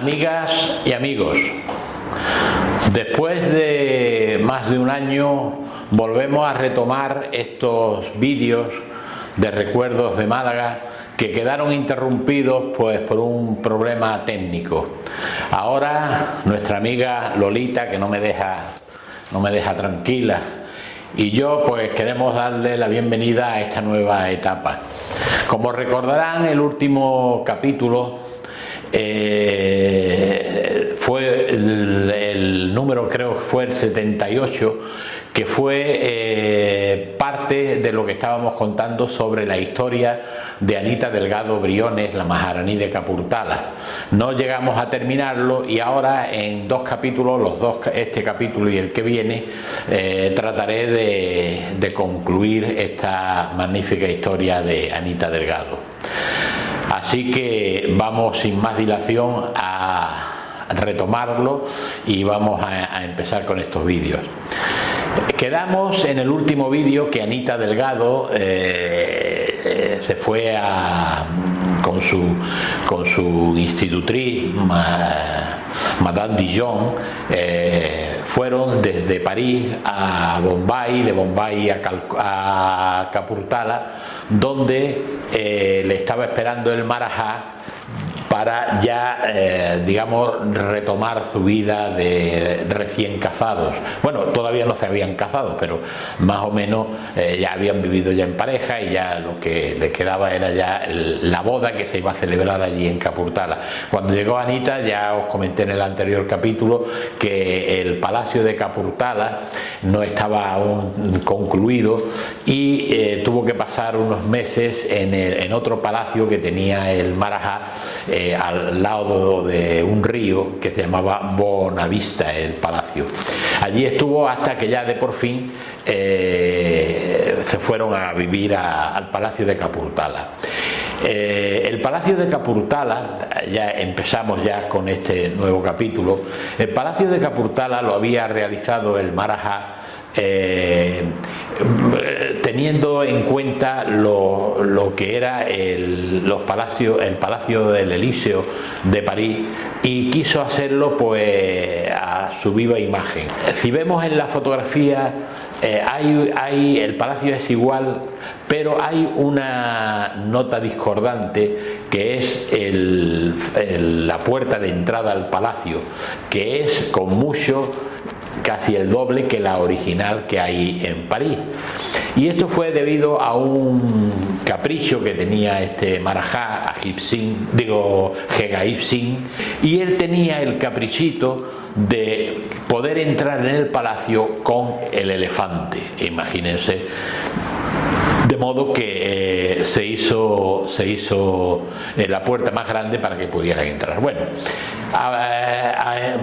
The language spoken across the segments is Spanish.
Amigas y amigos, después de más de un año volvemos a retomar estos vídeos de recuerdos de Málaga que quedaron interrumpidos pues por un problema técnico. Ahora nuestra amiga Lolita, que no me deja tranquila, y yo pues queremos darle la bienvenida a esta nueva etapa. Como recordarán, el último capítulo fue el número, creo que fue el 78, que fue parte de lo que estábamos contando sobre la historia de Anita Delgado Briones, la Maharaní de Capurtala. No llegamos a terminarlo y ahora en dos capítulos, este capítulo y el que viene, trataré de concluir esta magnífica historia de Anita Delgado. Así que vamos sin más dilación a retomarlo y vamos a empezar con estos vídeos. Quedamos en el último vídeo que Anita Delgado se fue con su institutriz, Madame Dijon, fueron desde París a Bombay, de Bombay a Capurtala, donde le estaba esperando el Marajá para ya, digamos, retomar su vida de recién casados. Bueno, todavía no se habían casado, pero más o menos ya habían vivido ya en pareja y ya lo que les quedaba era ya la boda que se iba a celebrar allí en Capurtala. Cuando llegó Anita, ya os comenté en el anterior capítulo que el palacio de Capurtala no estaba aún concluido y tuvo que pasar unos meses en otro palacio que tenía el Marajá, al lado de un río que se llamaba Bonavista, el palacio. Allí estuvo hasta que ya de por fin se fueron a vivir al palacio de Capurtala. El palacio de Capurtala, ya empezamos ya con este nuevo capítulo. El palacio de Capurtala lo había realizado el Marajá teniendo en cuenta lo que era el Palacio del Elíseo de París, y quiso hacerlo pues a su viva imagen. Si vemos en la fotografía, el palacio es igual, pero hay una nota discordante, que es la puerta de entrada al palacio, que es con mucho, casi el doble que la original que hay en París. Y esto fue debido a un capricho que tenía este Marajá, Gegaíb Singh, y él tenía el caprichito de poder entrar en el palacio con el elefante, imagínense. De modo que se hizo la puerta más grande para que pudieran entrar. Bueno,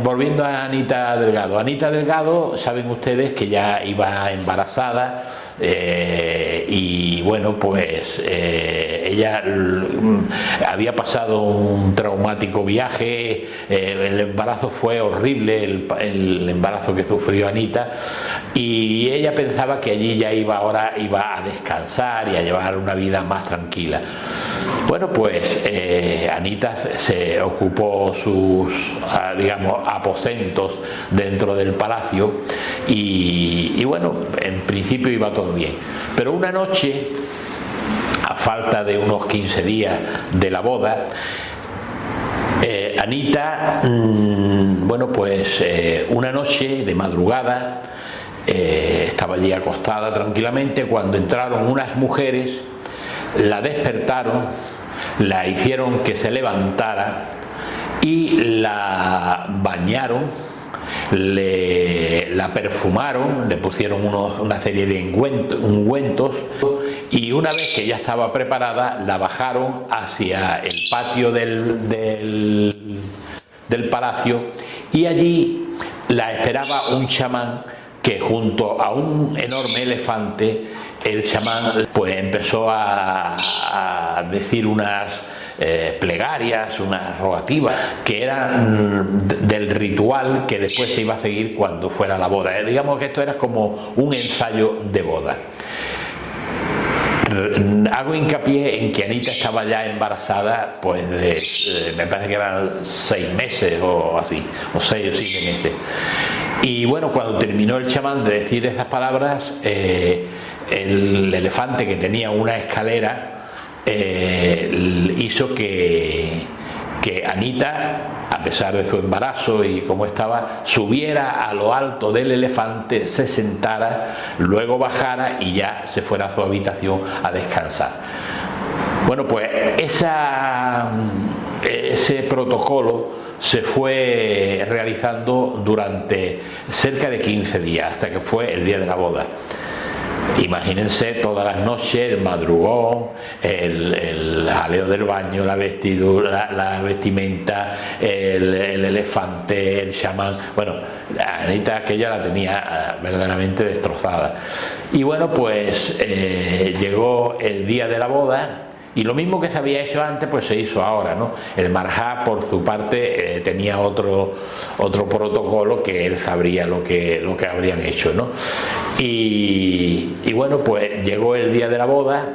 volviendo a Anita Delgado. Anita Delgado, saben ustedes que ya iba embarazada, y bueno, pues ella había pasado un traumático viaje. El embarazo fue horrible, el embarazo que sufrió Anita, y ella pensaba que allí ya iba a descansar y a llevar una vida más tranquila. Bueno, pues Anita se ocupó sus, digamos, aposentos dentro del palacio, y bueno, en principio iba todo bien. Pero una noche, a falta de unos 15 días de la boda, Anita, bueno, pues una noche de madrugada, estaba allí acostada tranquilamente cuando entraron unas mujeres, la despertaron, la hicieron que se levantara y la bañaron, la perfumaron, le pusieron una serie de ungüentos, y una vez que ya estaba preparada, la bajaron hacia el patio del palacio, y allí la esperaba un chamán que, junto a un enorme elefante, el chamán pues empezó a decir unas plegarias, unas rogativas que eran del ritual que después se iba a seguir cuando fuera la boda. Digamos que esto era como un ensayo de boda. hago hincapié en que Anita estaba ya embarazada, pues me parece que eran 6 meses o así, o 6 o 7 meses. Y bueno, cuando terminó el chamán de decir esas palabras, el elefante, que tenía una escalera, hizo que Anita, a pesar de su embarazo y cómo estaba, subiera a lo alto del elefante, se sentara, luego bajara y ya se fuera a su habitación a descansar. Bueno, pues ese protocolo se fue realizando durante cerca de 15 días, hasta que fue el día de la boda. Imagínense todas las noches, el madrugón, el jaleo del baño, la vestidura, la vestimenta, el elefante, el chamán. Bueno, Anita aquella la tenía verdaderamente destrozada. Y bueno, pues llegó el día de la boda. Y lo mismo que se había hecho antes, pues se hizo ahora, ¿no? El Marjá, por su parte, tenía otro protocolo, que él sabría lo que habrían hecho, ¿no? Y bueno, pues llegó el día de la boda.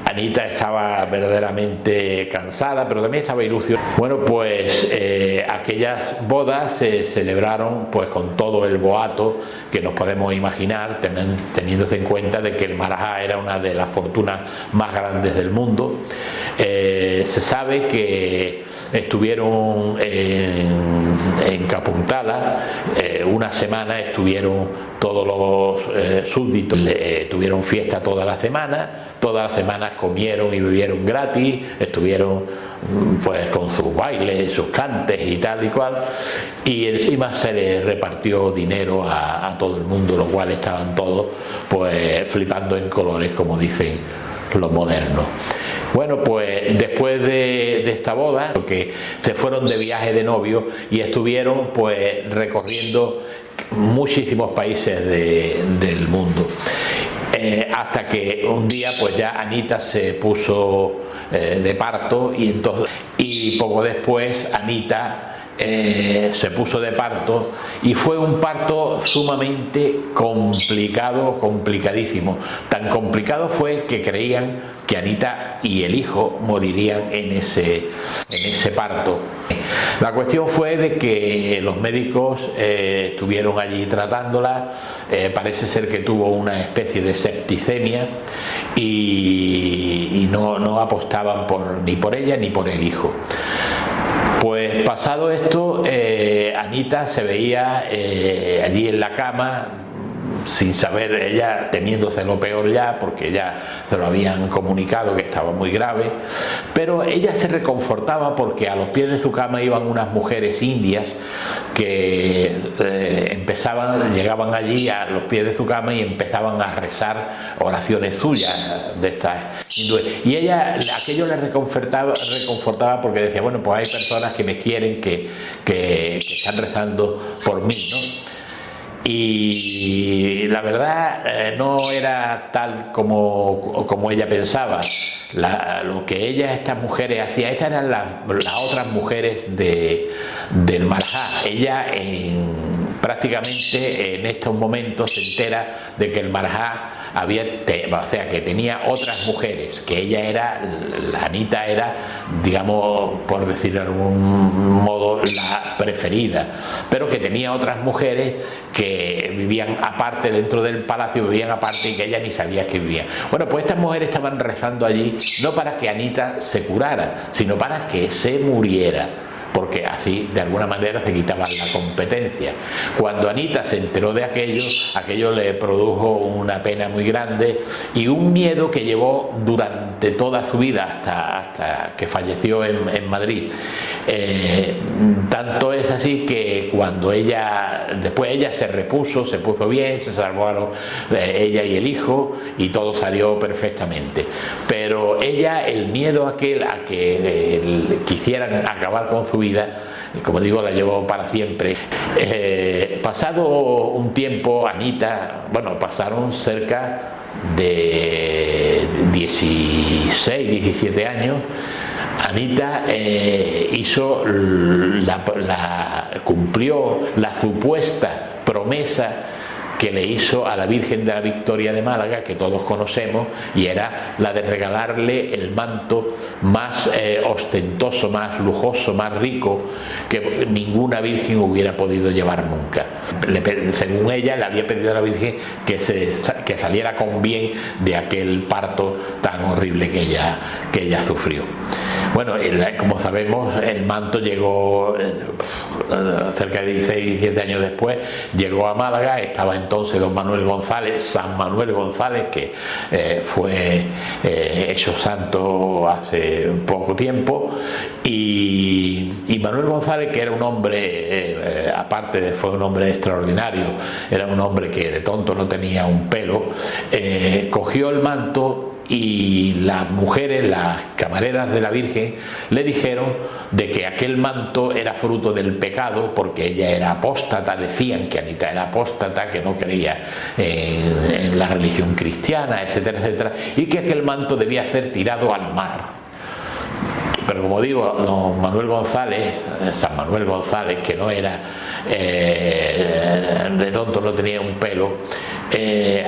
Anita estaba verdaderamente cansada, pero también estaba ilusionada. Bueno, pues aquellas bodas se celebraron pues con todo el boato que nos podemos imaginar, teniéndose en cuenta de que el Marajá era una de las fortunas más grandes del mundo. Se sabe que estuvieron en Kapuntala una semana, estuvieron todos los súbditos, tuvieron fiesta todas las semanas comieron y bebieron gratis, estuvieron pues con sus bailes, sus cantes y tal y cual, y encima se les repartió dinero a todo el mundo, lo cual estaban todos pues flipando en colores, como dicen los modernos. Bueno, pues después de esta boda, porque se fueron de viaje de novio y estuvieron pues recorriendo muchísimos países del mundo. Hasta que un día pues ya Anita se puso de parto, y poco después Anita se puso de parto, y fue un parto sumamente complicado, complicadísimo. Tan complicado fue que creían que Anita y el hijo morirían en ese parto. La cuestión fue de que los médicos estuvieron allí tratándola. Parece ser que tuvo una especie de septicemia y no apostaban ni por ella ni por el hijo. Pues pasado esto, Anita se veía allí en la cama, sin saber, ella temiéndose lo peor ya, porque ya se lo habían comunicado que estaba muy grave, pero ella se reconfortaba porque a los pies de su cama iban unas mujeres indias que llegaban allí a los pies de su cama y empezaban a rezar oraciones suyas de estas hindúes, y ella aquello le reconfortaba porque decía, bueno, pues hay personas que me quieren, que están rezando por mí, ¿no? Y la verdad no era tal como ella pensaba. Lo que estas mujeres hacían, estas eran las otras mujeres del Marjá. Ella prácticamente en estos momentos se entera de que el Marjá que tenía otras mujeres, que Anita era, digamos, por decirlo de algún modo, la preferida, pero que tenía otras mujeres que vivían aparte dentro del palacio, vivían aparte, y que ella ni sabía que vivían. Bueno, pues estas mujeres estaban rezando allí no para que Anita se curara, sino para que se muriera, porque así de alguna manera se quitaban la competencia. Cuando Anita se enteró de aquello le produjo una pena muy grande y un miedo que llevó durante toda su vida hasta que falleció en Madrid. Tanto es así que cuando después ella se repuso, se puso bien, se salvaron ella y el hijo y todo salió perfectamente, pero ella, el miedo a que quisieran acabar con su vida, como digo, la llevó para siempre. Pasado un tiempo, Anita, pasaron cerca de 16, 17 años. Anita cumplió la supuesta promesa que le hizo a la Virgen de la Victoria de Málaga, que todos conocemos, y era la de regalarle el manto más ostentoso, más lujoso, más rico, que ninguna virgen hubiera podido llevar nunca. Según ella, le había pedido a la Virgen que saliera con bien de aquel parto tan horrible que ella sufrió. Bueno, como sabemos, el manto llegó cerca de 16 y 17 años después, llegó a Málaga. Estaba entonces don Manuel González, San Manuel González, que fue hecho santo hace poco tiempo, y Manuel González, que era un hombre, aparte de fue un hombre extraordinario, era un hombre que de tonto no tenía un pelo, cogió el manto, y las mujeres, las camareras de la Virgen, le dijeron de que aquel manto era fruto del pecado, porque ella era apóstata. Decían que Anita era apóstata, que no creía en la religión cristiana, etcétera, etcétera, y que aquel manto debía ser tirado al mar. Pero como digo, don Manuel González, San Manuel González, que no era de tonto, no tenía un pelo,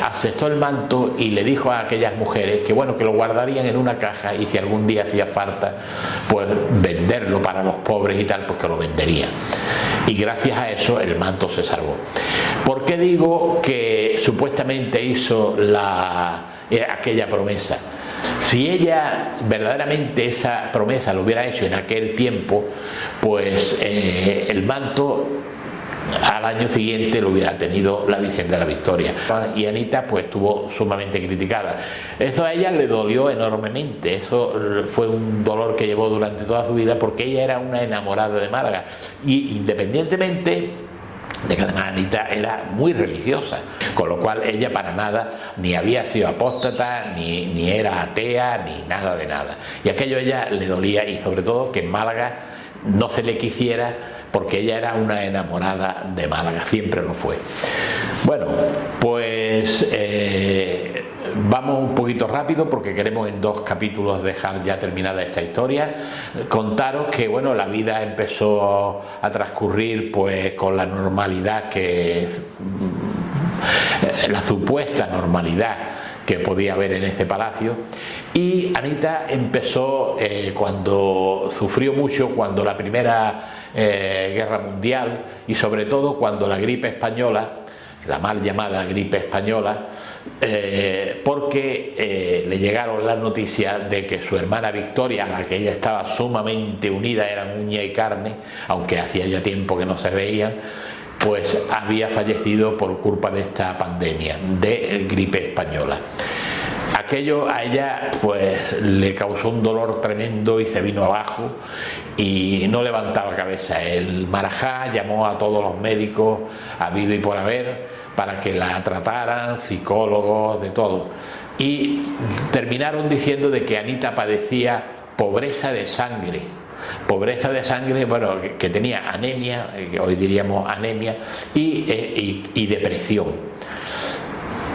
aceptó el manto y le dijo a aquellas mujeres que bueno, que lo guardarían en una caja, y si algún día hacía falta pues venderlo para los pobres y tal, pues que lo vendería. Y gracias a eso el manto se salvó. ¿Por qué digo que supuestamente hizo aquella promesa? Si ella verdaderamente esa promesa lo hubiera hecho en aquel tiempo, pues el manto al año siguiente lo hubiera tenido la Virgen de la Victoria, y Anita pues estuvo sumamente criticada. Eso a ella le dolió enormemente, eso fue un dolor que llevó durante toda su vida, porque ella era una enamorada de Málaga, y independientemente de que además Anita era muy religiosa, con lo cual ella para nada ni había sido apóstata, ni era atea, ni nada de nada, y aquello a ella le dolía, y sobre todo que en Málaga no se le quisiera, porque ella era una enamorada de Málaga, siempre lo fue. Bueno, pues vamos un poquito rápido, porque queremos en 2 capítulos dejar ya terminada esta historia. Contaros que bueno, la vida empezó a transcurrir pues con la normalidad la supuesta normalidad que podía haber en ese palacio, y Anita empezó cuando sufrió mucho, cuando la Primera Guerra Mundial, y sobre todo cuando la gripe española, la mal llamada gripe española, porque le llegaron las noticias de que su hermana Victoria, a la que ella estaba sumamente unida, eran uña y carne, aunque hacía ya tiempo que no se veían, pues había fallecido por culpa de esta pandemia de gripe española. Aquello a ella pues le causó un dolor tremendo y se vino abajo y no levantaba cabeza. El Marajá llamó a todos los médicos habido y por haber para que la trataran, psicólogos, de todo, y terminaron diciendo de que Anita padecía pobreza de sangre. Pobreza de sangre, bueno, que tenía anemia, que hoy diríamos anemia, y depresión.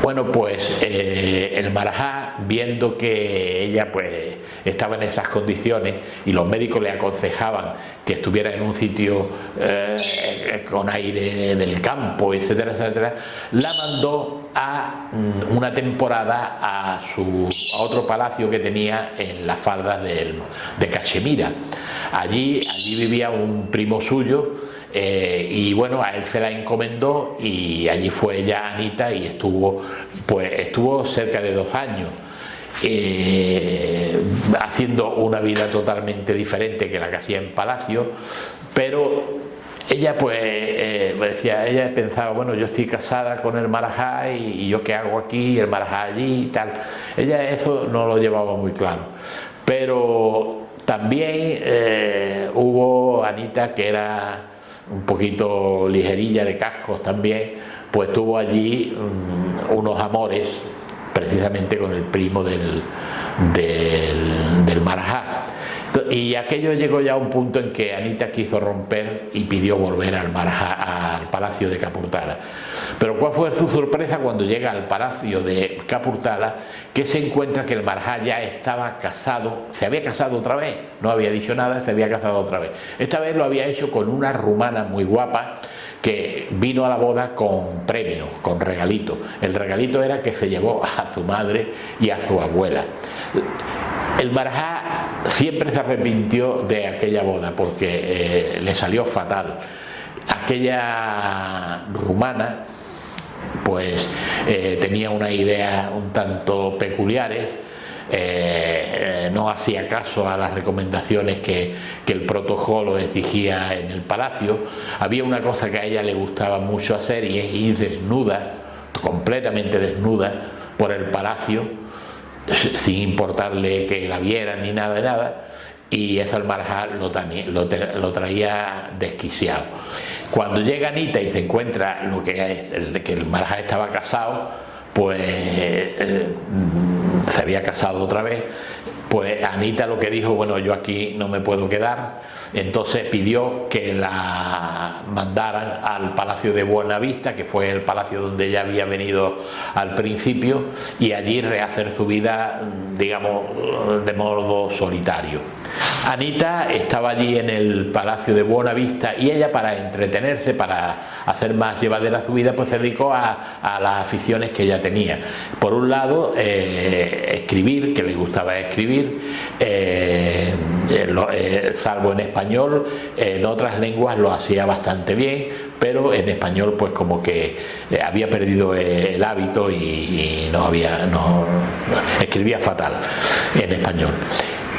Bueno, pues el Marajá, viendo que ella pues estaba en esas condiciones y los médicos le aconsejaban que estuviera en un sitio con aire del campo, etcétera, etcétera, la mandó a una temporada a otro palacio que tenía en las faldas de Cachemira. Allí vivía un primo suyo, y bueno, a él se la encomendó, y allí fue ella, Anita, y estuvo cerca de 2 años haciendo una vida totalmente diferente que la que hacía en palacio. Pero ella ella pensaba, bueno, yo estoy casada con el Marajá, y yo qué hago aquí, y el Marajá allí y tal. Ella eso no lo llevaba muy claro. Pero también hubo Anita, que era un poquito ligerilla de cascos también, pues tuvo allí unos amores precisamente con el primo del Marajá, y aquello llegó ya a un punto en que Anita quiso romper y pidió volver al Marajá, al palacio de Capurtala. Pero cuál fue su sorpresa cuando llega al palacio de Capurtala, que se encuentra que el Marajá ya estaba casado, se había casado otra vez, no había dicho nada, se había casado otra vez. Esta vez lo había hecho con una rumana muy guapa, que vino a la boda con premios, con regalitos. El regalito era que se llevó a su madre y a su abuela. El Marajá siempre se arrepintió de aquella boda porque le salió fatal. Aquella rumana pues tenía unas ideas un tanto peculiares, no hacía caso a las recomendaciones que el protocolo exigía en el palacio. Había una cosa que a ella le gustaba mucho hacer, y es ir desnuda, completamente desnuda, por el palacio, sin importarle que la vieran ni nada de nada, y eso el Marajá lo traía desquiciado. Cuando llega Anita y se encuentra lo que el Marajá estaba casado, pues se había casado otra vez, pues Anita lo que dijo, bueno, yo aquí no me puedo quedar, entonces pidió que la mandaran al Palacio de Buenavista, que fue el palacio donde ella había venido al principio, y allí rehacer su vida, digamos, de modo solitario. Anita estaba allí en el Palacio de Buenavista, y ella, para entretenerse, para hacer más llevadera su vida, pues se dedicó a las aficiones que ella tenía. Por un lado, escribir, que le gustaba escribir, salvo en español, en otras lenguas lo hacía bastante bien, pero en español pues como que había perdido el hábito y no escribía fatal en español.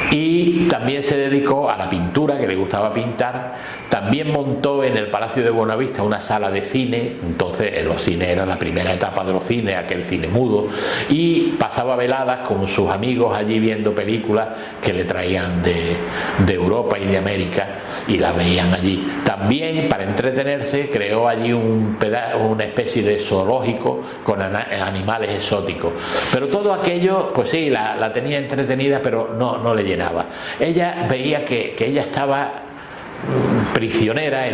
Y también se dedicó a la pintura, que le gustaba pintar. También montó en el Palacio de Buenavista una sala de cine. Entonces los cines eran la primera etapa de los cines, aquel cine mudo, y pasaba veladas con sus amigos allí viendo películas que le traían de Europa y de América, y la veían allí. También, para entretenerse, creó allí una especie de zoológico con animales exóticos. Pero todo aquello, pues sí, la tenía entretenida, pero no le llenaba. Ella veía que ella estaba prisionera,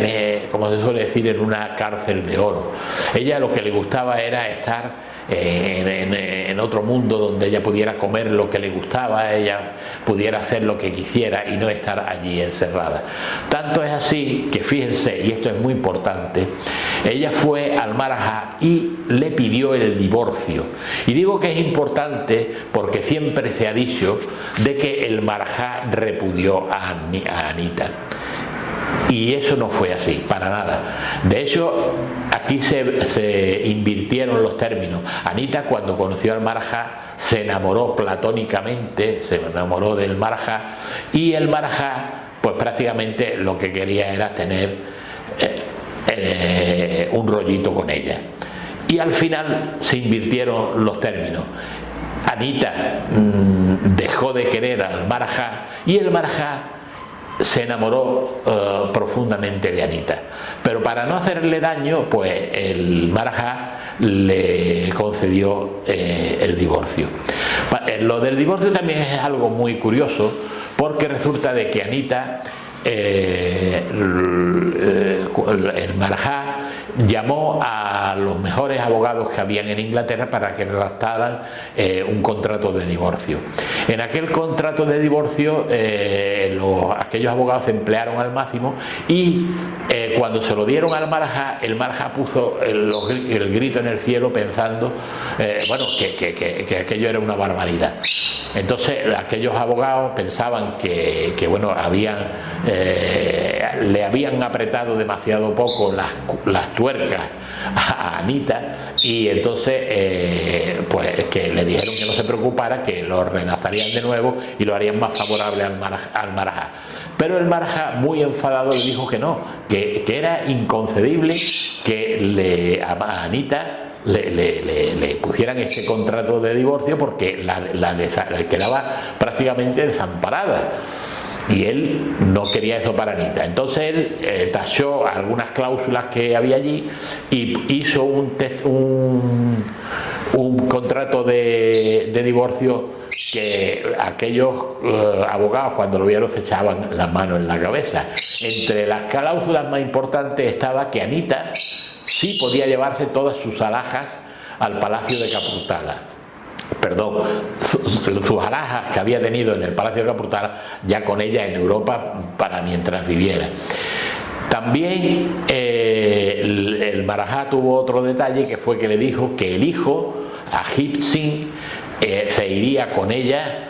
como se suele decir, en una cárcel de oro. Ella lo que le gustaba era estar en otro mundo donde ella pudiera comer lo que le gustaba, ella pudiera hacer lo que quisiera y no estar allí encerrada. Tanto es así que, fíjense, y esto es muy importante, ella fue al Marajá y le pidió el divorcio. Y digo que es importante porque siempre se ha dicho de que el Marajá repudió a Anita. Y eso no fue así, para nada. De hecho, aquí se invirtieron los términos. Anita, cuando conoció al Marajá, se enamoró platónicamente, se enamoró del Marajá, y el Marajá, pues prácticamente lo que quería era tener un rollito con ella. Y al final se invirtieron los términos. Anita dejó de querer al Marajá, y el Marajá se enamoró profundamente de Anita. Pero para no hacerle daño, pues el Marajá le concedió el divorcio. Lo del divorcio también es algo muy curioso, porque resulta de que Anita, el Marajá llamó a los mejores abogados que habían en Inglaterra para que redactaran un contrato de divorcio. En aquel contrato de divorcio aquellos abogados se emplearon al máximo, y cuando se lo dieron al Marajá, el Marajá puso el grito en el cielo pensando bueno, que aquello era una barbaridad. Entonces aquellos abogados pensaban que bueno, le habían apretado demasiado poco las tuercas a Anita, y entonces pues que le dijeron que no se preocupara, que lo renazarían de nuevo y lo harían más favorable al Marajá. Pero el Marajá, muy enfadado, le dijo que no, que era inconcebible que a Anita le pusieran este contrato de divorcio, porque la quedaba prácticamente desamparada, y él no quería eso para Anita. Entonces él tachó algunas cláusulas que había allí y hizo un contrato de divorcio que aquellos abogados, cuando lo vieron, se echaban las manos en la cabeza. Entre las cláusulas más importantes estaba que Anita sí podía llevarse todas sus alhajas al Palacio de Capurtala. Perdón, sus alhajas que había tenido en el Palacio de Capurtala, ya con ella en Europa, para mientras viviera. También el Marajá tuvo otro detalle, que fue que le dijo que el hijo, Ajit Singh, se iría con ella,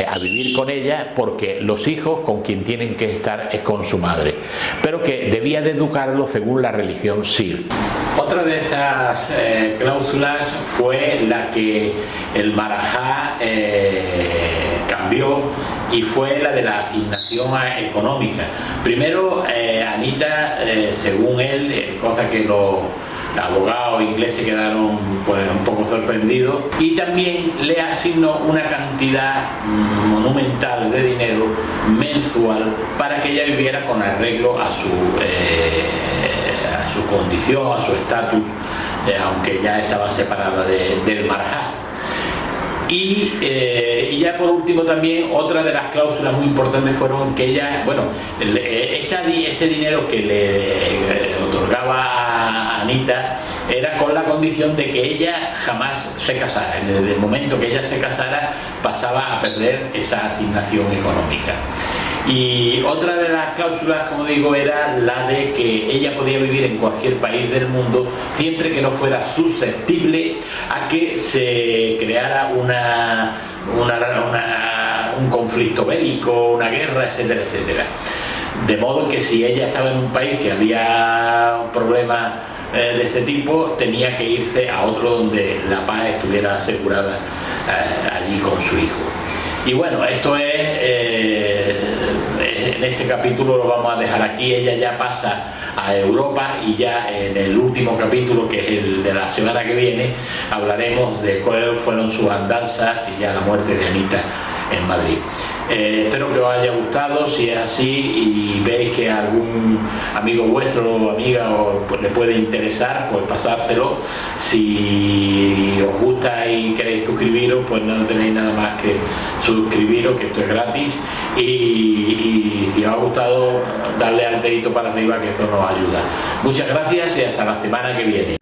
a vivir con ella, porque los hijos con quien tienen que estar es con su madre, pero que debía de educarlo según la religión Sikh. Otra de estas cláusulas fue la que el Marajá cambió, y fue la de la asignación económica. Primero, Anita, según él, cosa que los abogados ingleses quedaron pues un poco sorprendidos, y también le asignó una cantidad monumental de dinero mensual para que ella viviera con arreglo a su condición, a su estatus, aunque ya estaba separada del Marajá. Y ya por último también, otra de las cláusulas muy importantes fueron que ella, bueno, este dinero que le otorgaba a Anita era con la condición de que ella jamás se casara. En el momento que ella se casara, pasaba a perder esa asignación económica. Y otra de las cláusulas, como digo, era la de que ella podía vivir en cualquier país del mundo siempre que no fuera susceptible a que se creara un conflicto bélico, una guerra, etcétera, etcétera. De modo que si ella estaba en un país que había un problema de este tipo, tenía que irse a otro donde la paz estuviera asegurada, allí con su hijo. Y bueno, esto en este capítulo lo vamos a dejar aquí. Ella ya pasa a Europa, y ya en el último capítulo, que es el de la semana que viene, hablaremos de cuáles fueron sus andanzas y ya la muerte de Anita en Madrid. Espero que os haya gustado. Si es así y veis que a algún amigo vuestro o amiga le puede interesar, pues pasárselo. Si os gusta y queréis suscribiros, pues no tenéis nada más que suscribiros, que esto es gratis, y si os ha gustado, darle al dedito para arriba, que eso nos ayuda. Muchas gracias y hasta la semana que viene.